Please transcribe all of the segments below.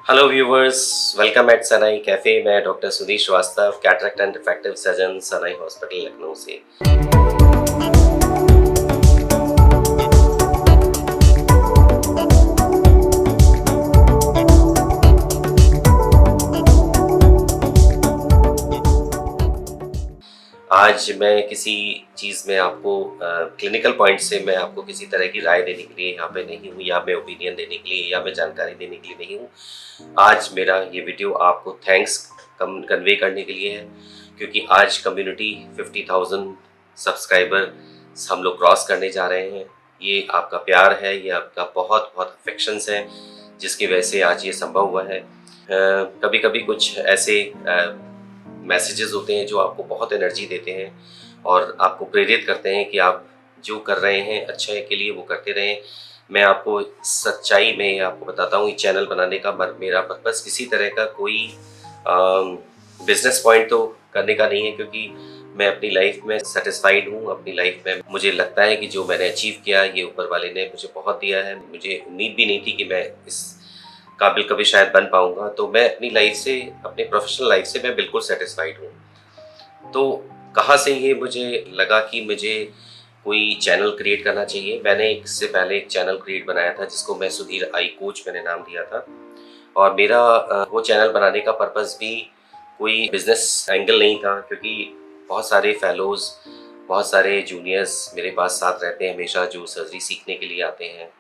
Hello viewers, welcome at Sanai cafe. मैं doctor Sudhir Srivastava, cataract and refractive surgeon, Sanai hospital Lucknow से। आज मैं किसी चीज़ में आपको क्लिनिकल पॉइंट से मैं आपको किसी तरह की राय देने के लिए यहाँ पे नहीं हूँ, या मैं ओपिनियन देने के लिए, या मैं जानकारी देने के लिए नहीं हूँ। आज मेरा ये वीडियो आपको थैंक्स कन्वे करने के लिए है, क्योंकि आज कम्युनिटी 50,000 सब्सक्राइबर हम लोग क्रॉस करने जा रहे हैं। ये आपका प्यार है, ये आपका बहुत बहुत अफेक्शंस है, जिसकी वजह से आज ये संभव हुआ है। कभी कभी कुछ ऐसे मैसेजेस होते हैं जो आपको बहुत एनर्जी देते हैं और आपको प्रेरित करते हैं कि आप जो कर रहे हैं अच्छे के लिए वो करते रहें। मैं आपको सच्चाई में आपको बताता हूँ, ये चैनल बनाने का मेरा पर्पस किसी तरह का कोई बिजनेस पॉइंट तो करने का नहीं है, क्योंकि मैं अपनी लाइफ में सेटिस्फाइड हूँ। अपनी लाइफ में मुझे लगता है कि जो मैंने अचीव किया ये ऊपर वाले ने मुझे बहुत दिया है। मुझे उम्मीद भी नहीं थी कि मैं इस काबिल कभी शायद बन पाऊंगा। तो मैं अपनी लाइफ से, अपनी प्रोफेशनल लाइफ से मैं बिल्कुल सेटिस्फाइड हूँ। तो कहाँ से ये मुझे लगा कि मुझे कोई चैनल क्रिएट करना चाहिए। मैंने इससे पहले एक चैनल क्रिएट बनाया था जिसको मैं सुधीर आई कोच मैंने नाम दिया था, और मेरा वो चैनल बनाने का पर्पस भी कोई बिजनेस एंगल नहीं था, क्योंकि बहुत सारे फेलोज़, बहुत सारे जूनियर्स मेरे पास साथ रहते हैं हमेशा, जो सर्जरी सीखने के लिए आते हैं।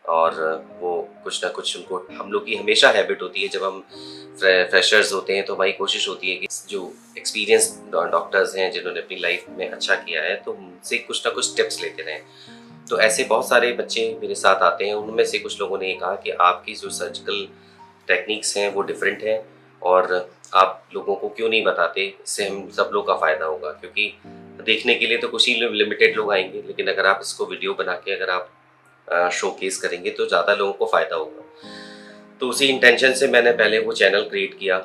और वो कुछ ना कुछ उनको, हम लोग की हमेशा हैबिट होती है जब हम फ्रेशर्स होते हैं तो हमारी कोशिश होती है कि जो एक्सपीरियंस डॉक्टर्स हैं जिन्होंने अपनी लाइफ में अच्छा किया है तो उनसे कुछ ना कुछ टिप्स लेते रहें। तो ऐसे बहुत सारे बच्चे मेरे साथ आते हैं। उनमें से कुछ लोगों ने ये कहा कि आपकी जो सर्जिकल टेक्निक्स हैं वो डिफरेंट हैं, और आप लोगों को क्यों नहीं बताते, इससे हम सब लोग का फ़ायदा होगा। क्योंकि देखने के लिए तो कुछ ही लिमिटेड लोग आएंगे, लेकिन अगर आप इसको वीडियो बना के अगर आप शोकेस करेंगे तो ज़्यादा लोगों को फ़ायदा होगा। तो उसी इंटेंशन से मैंने पहले वो चैनल क्रिएट किया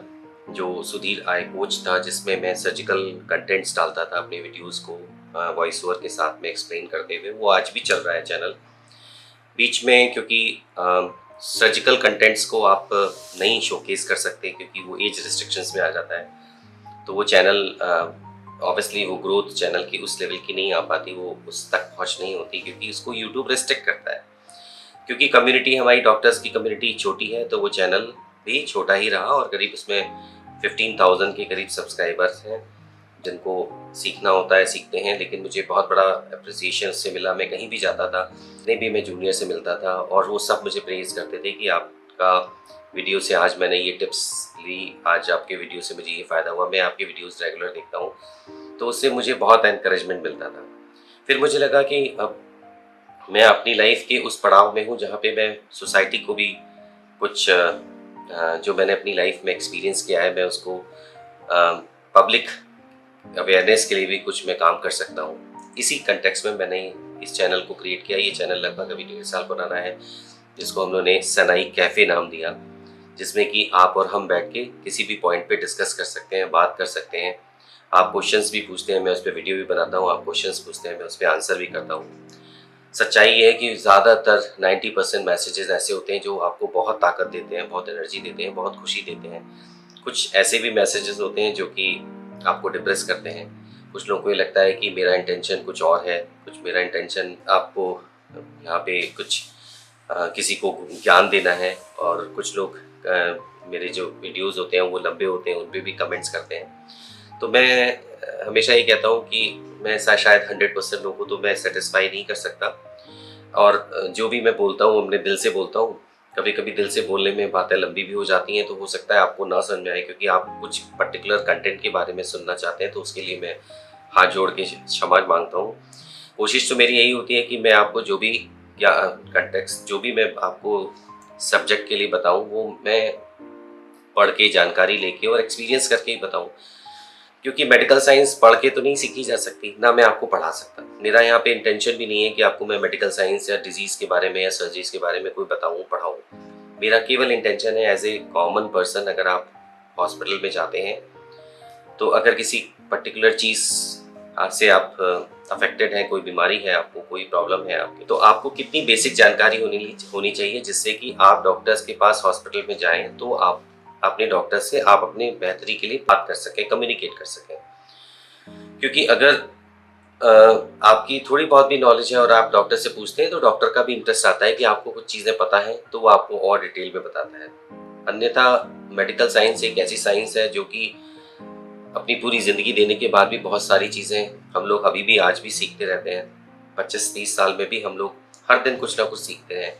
जो सुधीर आई कोच था, जिसमें मैं सर्जिकल कंटेंट्स डालता था अपने वीडियोस को वॉइस ओवर के साथ में एक्सप्लेन करते हुए। वो आज भी चल रहा है चैनल। बीच में क्योंकि सर्जिकल कंटेंट्स को आप नहीं शोकेस कर सकते क्योंकि वो एज रिस्ट्रिक्शंस में आ जाता है, तो वो चैनल ऑब्वियसली वो ग्रोथ चैनल की उस लेवल की नहीं आ पाती, वो उस तक पहुंच नहीं होती, क्योंकि उसको यूट्यूब रिस्ट्रिक्ट करता है। क्योंकि कम्युनिटी, हमारी डॉक्टर्स की कम्युनिटी छोटी है, तो वो चैनल भी छोटा ही रहा, और करीब उसमें 15,000 के करीब सब्सक्राइबर्स हैं। जिनको सीखना होता है सीखते हैं, लेकिन मुझे बहुत बड़ा अप्रिसिएशन उससे मिला। मैं कहीं भी जाता था, कहीं भी मैं जूनियर से मिलता था, और वो सब मुझे प्रेज़ करते थे कि आपका वीडियो से आज मैंने ये टिप्स ली, आज आपके वीडियो से मुझे ये फ़ायदा हुआ, मैं आपके वीडियोस रेगुलर देखता हूँ। तो उससे मुझे बहुत एनकरेजमेंट मिलता था। फिर मुझे लगा कि अब मैं अपनी लाइफ के उस पड़ाव में हूँ जहाँ पे मैं सोसाइटी को भी कुछ जो मैंने अपनी लाइफ में एक्सपीरियंस किया है, मैं उसको पब्लिक अवेयरनेस के लिए भी कुछ मैं काम कर सकता हूँ। इसी कंटेक्स्ट में मैंने इस चैनल को क्रिएट किया। ये चैनल लगभग अभी 1.5 साल पुराना है, जिसको हम लोगों ने सनाई कैफ़े नाम दिया, जिसमें कि आप और हम बैठ के किसी भी पॉइंट पे डिस्कस कर सकते हैं, बात कर सकते हैं। आप क्वेश्चंस भी पूछते हैं, मैं उस पर वीडियो भी बनाता हूँ। आप क्वेश्चंस पूछते हैं, मैं उस पर आंसर भी करता हूँ। सच्चाई ये है कि ज़्यादातर 90% मैसेजेस ऐसे होते हैं जो आपको बहुत ताकत देते हैं, बहुत एनर्जी देते हैं, बहुत खुशी देते हैं। कुछ ऐसे भी मैसेजेस होते हैं जो कि आपको डिप्रेस करते हैं। कुछ लोगों को ये लगता है कि मेरा इंटेंशन कुछ और है, कुछ मेरा इंटेंशन आपको यहाँ पे कुछ किसी को ज्ञान देना है, और कुछ लोग मेरे जो वीडियोस होते हैं वो लंबे होते हैं, उन पे भी कमेंट्स करते हैं। तो मैं हमेशा ये कहता हूँ कि मैं शायद 100% लोगों को तो मैं सेटिस्फाई नहीं कर सकता, और जो भी मैं बोलता हूँ अपने दिल से बोलता हूँ। कभी कभी दिल से बोलने में बातें लंबी भी हो जाती हैं, तो हो सकता है आपको ना समझ में आए, क्योंकि आप कुछ पर्टिकुलर कंटेंट के बारे में सुनना चाहते हैं, तो उसके लिए मैं हाथ जोड़ के क्षमा मांगता हूँ। कोशिश तो मेरी यही होती है कि मैं आपको जो भी, या कंटेक्स्ट जो भी मैं आपको सब्जेक्ट के लिए बताऊँ, वो मैं पढ़ के, जानकारी लेके और एक्सपीरियंस करके ही बताऊँ। क्योंकि मेडिकल साइंस पढ़ के तो नहीं सीखी जा सकती, ना मैं आपको पढ़ा सकता। मेरा यहाँ पे इंटेंशन भी नहीं है कि आपको मैं मेडिकल साइंस या डिजीज़ के बारे में या सर्जरीज के बारे में कोई बताऊँ, पढ़ाऊँ। मेरा केवल इंटेंशन है, एज ए कॉमन पर्सन, अगर आप हॉस्पिटल में जाते हैं तो अगर किसी पर्टिकुलर चीज़ आपसे आप अफेक्टेड हैं, कोई बीमारी है आपको, कोई प्रॉब्लम है आपकी, तो आपको कितनी बेसिक जानकारी होनी चाहिए जिससे कि आप डॉक्टर्स के पास हॉस्पिटल में जाएं तो आप अपने डॉक्टर से आप अपने बेहतरी के लिए बात कर सकें, कम्युनिकेट कर सकें। क्योंकि अगर आपकी थोड़ी बहुत भी नॉलेज है और आप डॉक्टर से पूछते हैं तो डॉक्टर का भी इंटरेस्ट आता है कि आपको कुछ चीज़ें पता हैं तो वो आपको और डिटेल में बताता है। अन्यथा मेडिकल साइंस एक ऐसी साइंस है जो कि अपनी पूरी ज़िंदगी देने के बाद भी बहुत सारी चीज़ें हम लोग अभी भी आज भी सीखते रहते हैं। 25-30 साल में भी हम लोग हर दिन कुछ ना कुछ सीखते हैं,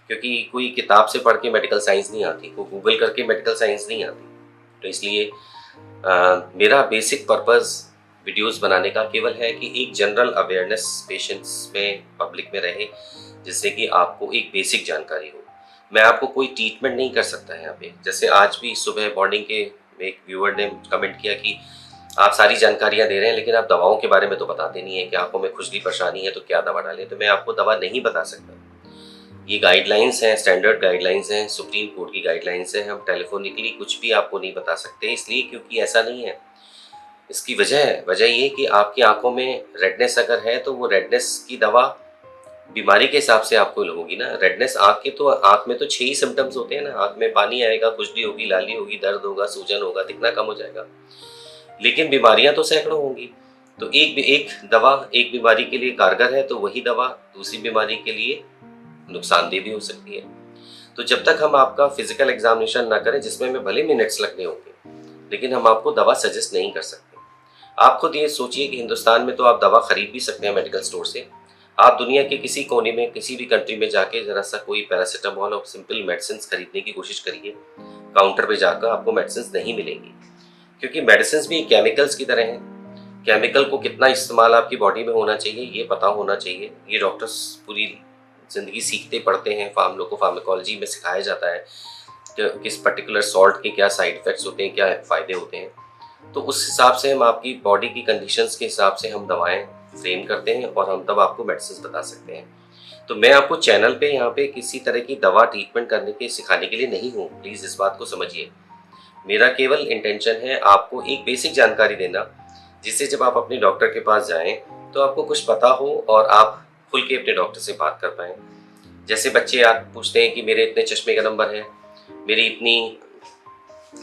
क्योंकि कोई किताब से पढ़ के मेडिकल साइंस नहीं आती, कोई गूगल करके मेडिकल साइंस नहीं आती। तो इसलिए मेरा बेसिक पर्पज़ वीडियोस बनाने का केवल है कि एक जनरल अवेयरनेस पेशेंट्स में, पब्लिक में रहे, जिससे कि आपको एक बेसिक जानकारी हो। मैं आपको कोई ट्रीटमेंट नहीं कर सकता है यहाँ पे। जैसे आज भी सुबह मॉर्निंग के एक व्यूअर ने कमेंट किया कि आप सारी जानकारियाँ दे रहे हैं लेकिन आप दवाओं के बारे में तो बताते नहीं हैं कि आंखों में खुजली परेशानी है तो क्या दवा डालें। तो मैं आपको दवा नहीं बता सकता। ये गाइडलाइंस हैं, स्टैंडर्ड गाइडलाइंस हैं, सुप्रीम कोर्ट की गाइडलाइंस हैं। हम टेलीफोनिकली कुछ भी आपको नहीं बता सकते, इसलिए क्योंकि ऐसा नहीं है। इसकी वजह ये कि आपकी आंखों में रेडनेस अगर है तो वो रेडनेस की दवा बीमारी के हिसाब से आपको होगी ना। रेडनेस आंख में तो 6 ही सिम्टम्स होते हैं ना। आंख में पानी आएगा, खुजली होगी, लाली होगी, दर्द होगा, सूजन होगा, दिखना कम हो जाएगा। लेकिन बीमारियां तो सैकड़ों होंगी। तो एक दवा एक बीमारी के लिए कारगर है तो वही दवा दूसरी बीमारी के लिए नुकसानदेह भी हो सकती है। तो जब तक हम आपका फिजिकल एग्जामिनेशन ना करें, जिसमें हमें भले मिनट्स लगने होंगे, लेकिन हम आपको दवा सजेस्ट नहीं कर सकते। आप खुद ये सोचिए कि हिंदुस्तान में तो आप दवा खरीद भी सकते हैं मेडिकल स्टोर से। आप दुनिया के किसी कोने में, किसी भी कंट्री में जाके ज़रा सा कोई पैरासीटामॉल और सिंपल मेडिसिन खरीदने की कोशिश करिए, काउंटर पे जाकर आपको मेडिसिन नहीं मिलेंगी, क्योंकि मेडिसिन भी केमिकल्स की तरह हैं। केमिकल को कितना इस्तेमाल आपकी बॉडी में होना चाहिए ये पता होना चाहिए। ये डॉक्टर्स पूरी ज़िंदगी सीखते पढ़ते हैं। हम लोग को फार्माकोलॉजी में सिखाया जाता है कि किस पर्टिकुलर सॉल्ट के क्या साइड इफ़ेक्ट्स होते हैं, क्या फ़ायदे होते हैं। तो उस हिसाब से हम आपकी बॉडी की कंडीशंस के हिसाब से हम दवाएं फ्रेम करते हैं और हम तब आपको मेडिसिन बता सकते हैं। तो मैं आपको चैनल पे यहाँ पे किसी तरह की दवा ट्रीटमेंट करने के सिखाने के लिए नहीं हूँ, प्लीज़ इस बात को समझिए। मेरा केवल इंटेंशन है आपको एक बेसिक जानकारी देना, जिससे जब आप अपने डॉक्टर के पास जाएं तो आपको कुछ पता हो और आप खुल के अपने डॉक्टर से बात कर पाएँ। जैसे बच्चे आप पूछते हैं कि मेरे इतने चश्मे का नंबर है, मेरी इतनी,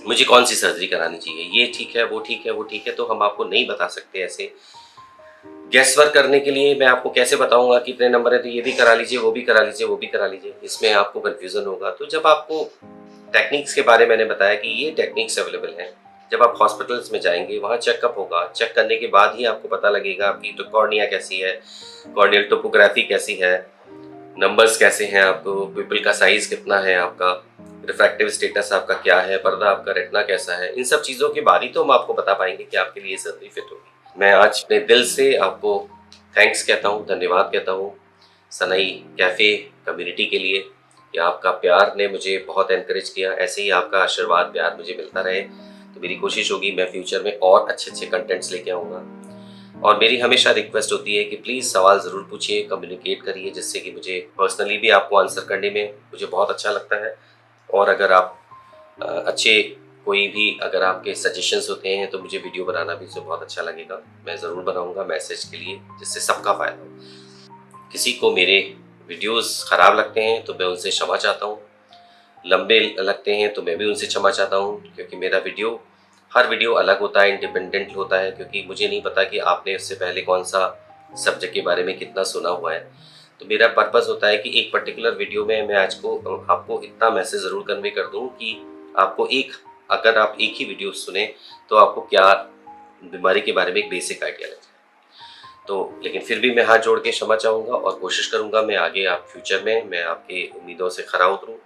मुझे कौन सी सर्जरी करानी चाहिए, ये ठीक है, वो ठीक है, वो ठीक है, तो हम आपको नहीं बता सकते। ऐसे गैस वर्क करने के लिए मैं आपको कैसे बताऊंगा कि इतने नंबर है तो ये भी करा लीजिए, वो भी करा लीजिए, वो भी करा लीजिए, इसमें आपको कन्फ्यूज़न होगा। तो जब आपको टेक्निक्स के बारे में मैंने बताया कि ये टेक्निक्स अवेलेबल हैं, जब आप हॉस्पिटल्स में जाएंगे वहाँ चेकअप होगा, चेक करने के बाद ही आपको पता लगेगा आपकी तो कॉर्निया कैसी है, कॉर्नियल टोपोग्राफी कैसी है, नंबर्स कैसे हैं, आपको पिपल का साइज़ कितना है, आपका रिफ्रैक्टिव स्टेटस आपका क्या है, पर्दा आपका रेटिना कैसा है। इन सब चीज़ों के बाद ही तो हम आपको बता पाएंगे कि आपके लिए सर्जरी फिट होगी। मैं आज अपने दिल से आपको थैंक्स कहता हूँ, धन्यवाद कहता हूँ सनई कैफ़े कम्युनिटी के लिए कि आपका प्यार ने मुझे बहुत एनकरेज किया। ऐसे ही आपका आशीर्वाद प्यार मुझे मिलता रहे तो मेरी कोशिश होगी मैं फ्यूचर में और अच्छे कंटेंट्स लेके आऊँगा। और मेरी हमेशा रिक्वेस्ट होती है कि प्लीज़ सवाल ज़रूर पूछिए, कम्युनिकेट करिए, जिससे कि मुझे पर्सनली भी आपको आंसर करने में मुझे बहुत अच्छा लगता है। और अगर आप अच्छे कोई भी अगर आपके सजेशंस होते हैं तो मुझे वीडियो बनाना भी मुझे बहुत अच्छा लगेगा। मैं ज़रूर बनाऊंगा मैसेज के लिए, जिससे सबका फ़ायदा हो। किसी को मेरे वीडियोस ख़राब लगते हैं तो मैं उनसे क्षमा चाहता हूँ, लंबे लगते हैं तो मैं भी उनसे क्षमा चाहता हूँ, क्योंकि मेरा हर वीडियो अलग होता है, इंडिपेंडेंट होता है, क्योंकि मुझे नहीं पता कि आपने इससे पहले कौन सा सब्जेक्ट के बारे में कितना सुना हुआ है। तो मेरा पर्पज़ होता है कि एक पर्टिकुलर वीडियो में मैं आज को आपको इतना मैसेज ज़रूर कन्वे कर दूँ कि आपको अगर आप एक ही वीडियो सुने तो आपको क्या बीमारी के बारे में एक बेसिक आइडिया लग जाए। तो लेकिन फिर भी मैं हाथ जोड़ के क्षमा चाहूँगा और कोशिश करूँगा मैं आगे आप फ्यूचर में मैं आपके उम्मीदों से खरा उतरूँ।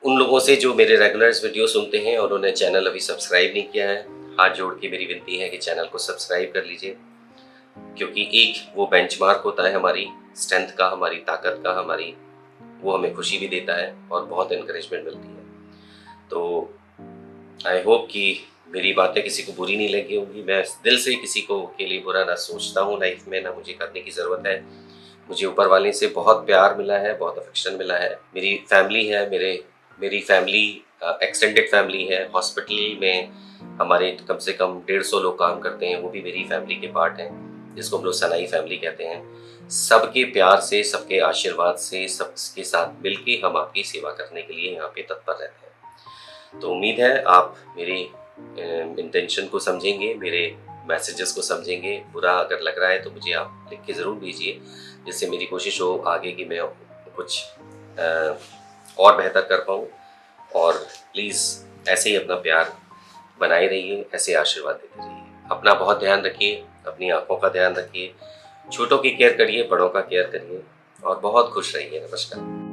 उन लोगों से जो मेरे रेगुलर्स वीडियो सुनते हैं और उन्होंने चैनल अभी सब्सक्राइब नहीं किया है, हाथ जोड़ के मेरी विनती है कि चैनल को सब्सक्राइब कर लीजिए, क्योंकि एक वो बेंचमार्क होता है हमारी स्ट्रेंथ का, हमारी ताकत का, वो हमें खुशी भी देता है और बहुत इनकरेजमेंट मिलती है। तो आई होप कि मेरी बातें किसी को बुरी नहीं लगी होंगी। मैं दिल से किसी को के लिए बुरा ना सोचता हूँ लाइफ में, ना मुझे करने की ज़रूरत है। मुझे ऊपर वाले से बहुत प्यार मिला है, बहुत अफेक्शन मिला है। मेरी फैमिली है, मेरी फैमिली एक्सटेंडेड फैमिली है। हॉस्पिटल में हमारे कम से कम 150 लोग काम करते हैं, वो भी मेरी फैमिली के पार्ट हैं, जिसको हम लोग सनाई फैमिली कहते हैं। सबके प्यार से, सबके आशीर्वाद से, सबके साथ मिलके हम आपकी सेवा करने के लिए यहाँ पे तत्पर रहते हैं। तो उम्मीद है आप मेरी इंटेंशन को समझेंगे, मेरे मैसेजेस को समझेंगे। बुरा अगर लग रहा है तो मुझे आप लिख के ज़रूर भेजिए, जिससे मेरी कोशिश हो आगे कि मैं कुछ और बेहतर कर पाऊँ। और प्लीज़ ऐसे ही अपना प्यार बनाए रहिए, ऐसे आशीर्वाद देते रहिए। अपना बहुत ध्यान रखिए, अपनी आँखों का ध्यान रखिए, छोटों की केयर करिए, बड़ों का केयर करिए और बहुत खुश रहिए। नमस्कार।